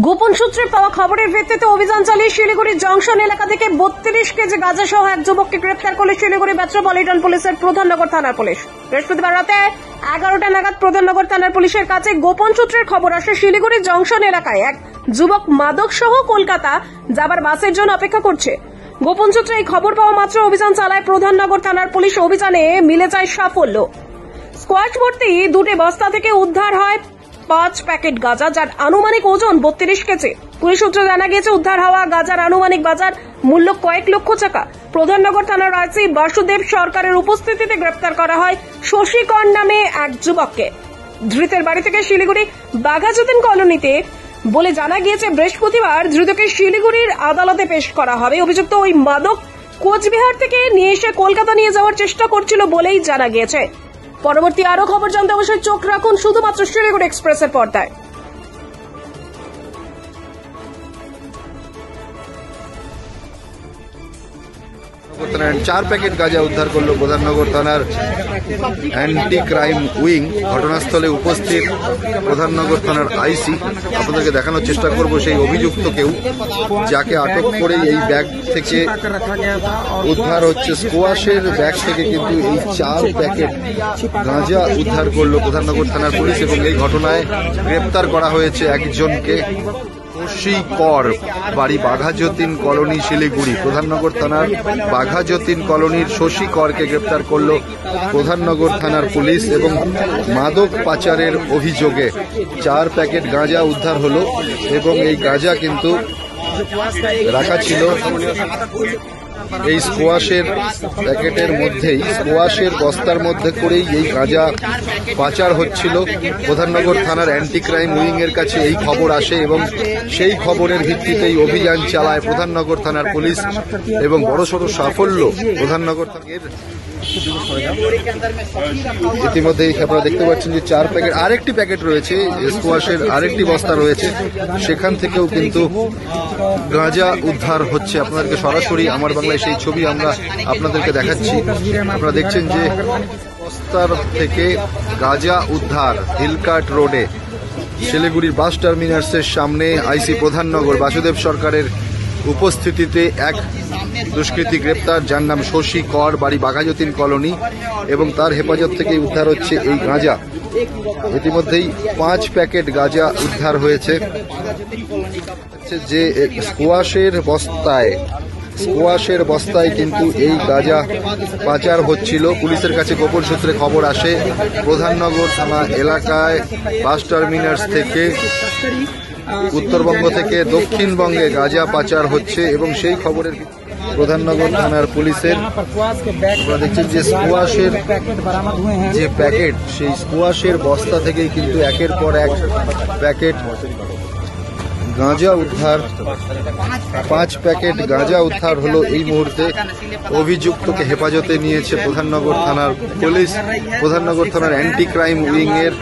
গোপন সূত্রে পাওয়া খবরের ভিত্তিতে অভিযান চালিয়ে শিলিগুড়ি জংশন এলাকা থেকে 32 কেজি গাঁজা সহ এক যুবককে গ্রেফতার করল শিলিগুড়ি মেট্রোপলিটন পুলিশের প্রধাননগর থানার পুলিশ। বৃহস্পতিবার রাতে 11টা নাগাদ প্রধাননগর থানার পুলিশের কাছে গোপন সূত্রের খবর আসে শিলিগুড়ি জংশন এলাকায় এক যুবক মাদক সহ কলকাতা যাবার বাসের জন্য অপেক্ষা করছে। গোপন সূত্রে এই খবর পাওয়া মাত্র অভিযান চালায় প্রধাননগর থানার পুলিশ। অভিযানে মিলে যায় সাফল্য। স্কোয়াশ ভর্তি 2টি বস্তা থেকে উদ্ধার হয় 5 প্যাকেট গাঁজা, যার আনুমানিক ওজন 32 কেজি। পুলিশ সূত্রে জানা গিয়েছে উদ্ধার হওয়া গাঁজার আনুমানিক বাজার মূল্য কয়েক লক্ষ টাকা। প্রধাননগর থানার আইসি বাসুদেব সরকারের উপস্থিতিতে গ্রেপ্তার করা হয় শশী কর নামে এক যুবককে। ধৃতের বাড়ি থেকে শিলিগুড়ি বাঘাযতীন কলোনিতে বলে জানা গিয়েছে। বৃহস্পতিবার ধৃতকে শিলিগুড়ির আদালতে পেশ করা হবে। অভিযুক্ত ওই মাদক কোচবিহার থেকে নিয়ে এসে কলকাতা নিয়ে যাওয়ার চেষ্টা করছিল বলেই জানা গিয়েছে। পরবর্তী আরো খবর জানতে অবশ্যই চোখ রাখুন শুধুমাত্র শিলিগুড়ি এক্সপ্রেসের পর্দায়। 4 প্যাকেট গাঁজা উদ্ধার করল প্রধাননগর থানার অ্যান্টি ক্রাইম উইং। ঘটনাস্থলে উপস্থিত প্রধাননগর থানার আইসি। আপনাদেরকে দেখানোর চেষ্টা করব সেই অভিযুক্তকেও, যাকে আটক করে এই ব্যাগ থেকে উদ্ধার হচ্ছে স্কোয়াশের ব্যাগ থেকে কিন্তু এই 4 প্যাকেট গাঁজা উদ্ধার করল প্রধাননগর থানার পুলিশ এবং এই ঘটনায় গ্রেপ্তার করা হয়েছে একজনকে। শশী কর, বাড়ি বাঘাযতীন কলোনি শিলিগুড়ি। প্রধাননগর থানার বাঘাযতীন কলোনির শশী করকে গ্রেপ্তার করল প্রধাননগর থানার পুলিশ এবং মাদক পাচারের অভিযোগে 4 প্যাকেট গাঁজা উদ্ধার হলো এবং এই গাঁজা কিন্তু রাখা ছিল এই স্কোয়াশের প্যাকেটের মধ্যেই, স্কোয়াশের বস্তার মধ্যে করেই এই গাঁজা পাচার হচ্ছিল। প্রধাননগর থানার অ্যান্টি ক্রাইম উইং এর কাছে এই খবর আসে এবং সেই খবরের ভিত্তিতেই অভিযান চালায় প্রধাননগর থানার পুলিশ এবং বড়সড় সাফল্য প্রধাননগর থানার। ইতিমধ্যেই আপনারা দেখতে পাচ্ছেন যে 4 প্যাকেট, আরেকটি প্যাকেট রয়েছে স্কোয়াশের, আরেকটি বস্তা রয়েছে, সেখান থেকেও কিন্তু গাঁজা উদ্ধার হচ্ছে। আপনাদেরকে সরাসরি আমার বাংলায় সেই ছবি আমরা আপনাদেরকে দেখাচ্ছি। আপনারা দেখছেন যে বস্তার থেকে গাঁজা উদ্ধার হিলকাট রোডে শিলিগুড়ির বাস টার্মিনাসের সামনে আইসি প্রধাননগর বাসুদেব সরকারের উপস্থিতিতে এক দুষ্কৃতী গ্রেপ্তার, যার নাম শশী কর, বাড়ি বাঘাযতীন কলোনি, এবং তার হেফাজত থেকে উদ্ধার হচ্ছে এই গাঁজা। ইতিমধ্যেই 5 প্যাকেট গাঁজা উদ্ধার হয়েছে। যে স্কোয়াশের বস্তায় কিন্তু এই গাঁজা পাচার হচ্ছিল। পুলিশের কাছে গোপন সূত্রে খবর আসে প্রধাননগর থানা এলাকায় বাস টার্মিনাস থেকে উত্তরবঙ্গ থেকে দক্ষিণবঙ্গে গাঁজা পাচার হচ্ছে এবং সেই খবরের প্রধাননগর থানার পুলিশের আপনারা দেখছেন যে স্কোয়াশের যে প্যাকেট, সেই স্কোয়াশের বস্তা থেকেই কিন্তু একের পর এক প্যাকেট গাঁজা উদ্ধার। 5 প্যাকেট গাঁজা উদ্ধার হলো এই মুহূর্তে। অভিযুক্তকে হেফাজতে নিয়েছে প্রধাননগর থানার পুলিশ। প্রধাননগর থানার অ্যান্টি ক্রাইম উইং এর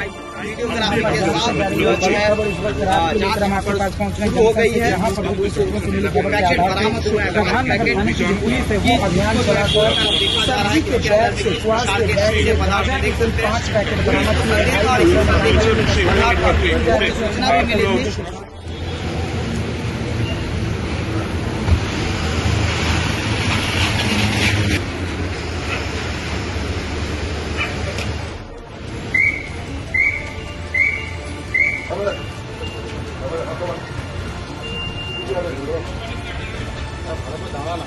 দাঁড়া না